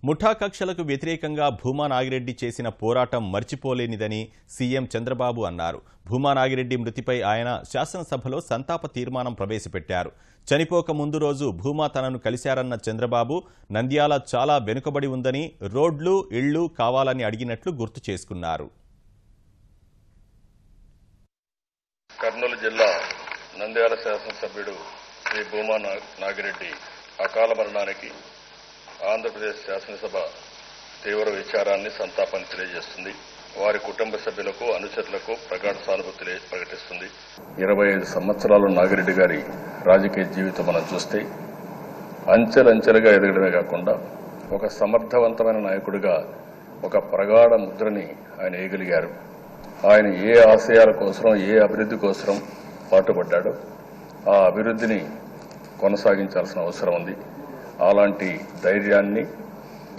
ముఠా కక్షలకు వ్యతిరేకంగా భూమా నాగిరెడ్డి చేసిన పోరాటం మర్చిపోలేనిదని సీఎం చంద్రబాబు అన్నారు. భూమా నాగిరెడ్డి మృతిపై ఆయన శాసనసభలో సంతాప తీర్మానం ప్రవేశపెట్టారు. చనిపోక ముందు రోజు భూమా తనను కలిశారన్న చంద్రబాబు నంద్యాల చాలా వెనుకబడి ఉందని, రోడ్లు ఇళ్లు కావాలని అడిగినట్లు గుర్తు చేసుకున్నారు. కర్నూలు జిల్లా నంద్యాల శాసనసభ్యుడు శ్రీ భూమా నాగిరెడ్డి అకాల మరణానికి ఆంధ్రప్రదేశ్ శాసనసభ తీవ్ర విచారాన్ని, సంతాపాన్ని తెలియజేస్తుంది. వారి కుటుంబ సభ్యులకు, అనుచరులకు ప్రగాఢ సానుభూతి ప్రకటిస్తుంది. 25 సంవత్సరాల నాగిరెడ్డి గారి రాజకీయ జీవితం మనం చూస్తే అంచెలంచెలుగా ఎదగడమే కాకుండా ఒక సమర్థవంతమైన నాయకుడిగా ఒక ప్రగాఢ ముద్రని ఆయన వేయగలిగారు. ఆయన ఏ ఆశయాల కోసం, ఏ అభివృద్ధి కోసం పాటుపడ్డాడో ఆ అభివృద్ధిని కొనసాగించాల్సిన అవసరం ఉంది. అలాంటి ధైర్యాన్ని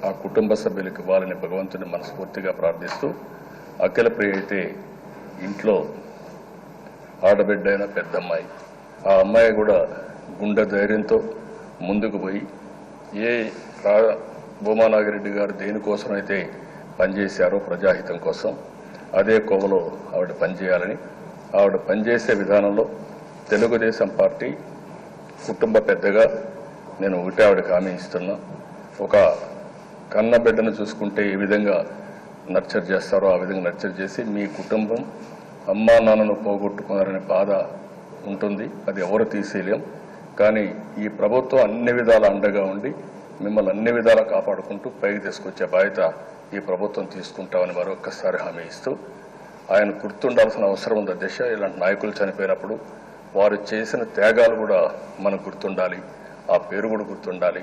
ఆ కుటుంబ సభ్యులకు ఇవ్వాలని భగవంతుని మనస్ఫూర్తిగా ప్రార్థిస్తూ, అఖిల ప్రియ అయితే ఇంట్లో ఆడబిడ్డైన పెద్దమ్మాయి, ఆ అమ్మాయి కూడా గుండె ధైర్యంతో ముందుకు పోయి భూమా నాగిరెడ్డి గారు దేనికోసమైతే పనిచేశారో ప్రజాహితం కోసం అదే కోవలో ఆవిడ పనిచేయాలని, ఆవిడ పనిచేసే విధానంలో తెలుగుదేశం పార్టీ కుటుంబ పెద్దగా నేను ఒకటే ఆవిడకి హామీ ఇస్తున్నా. ఒక కన్న బిడ్డను చూసుకుంటే ఏ విధంగా నర్చర్ చేస్తారో ఆ విధంగా నర్చర్ చేసి మీ కుటుంబం అమ్మా నాన్నను పోగొట్టుకున్నారనే బాధ ఉంటుంది. అది ఎవరు తీసేయలేం. కానీ ఈ ప్రభుత్వం అన్ని విధాల అండగా ఉండి మిమ్మల్ని అన్ని విధాలా కాపాడుకుంటూ పైకి తీసుకొచ్చే బాధ్యత ఈ ప్రభుత్వం తీసుకుంటామని మరొక్కసారి హామీ ఇస్తూ, ఆయన గుర్తుండాల్సిన అవసరం ఉంది అధ్యక్ష. ఇలాంటి నాయకులు చనిపోయినప్పుడు వారు చేసిన త్యాగాలు కూడా మనకు గుర్తుండాలి, ఆ పేరు కూడా గుర్తుండాలి.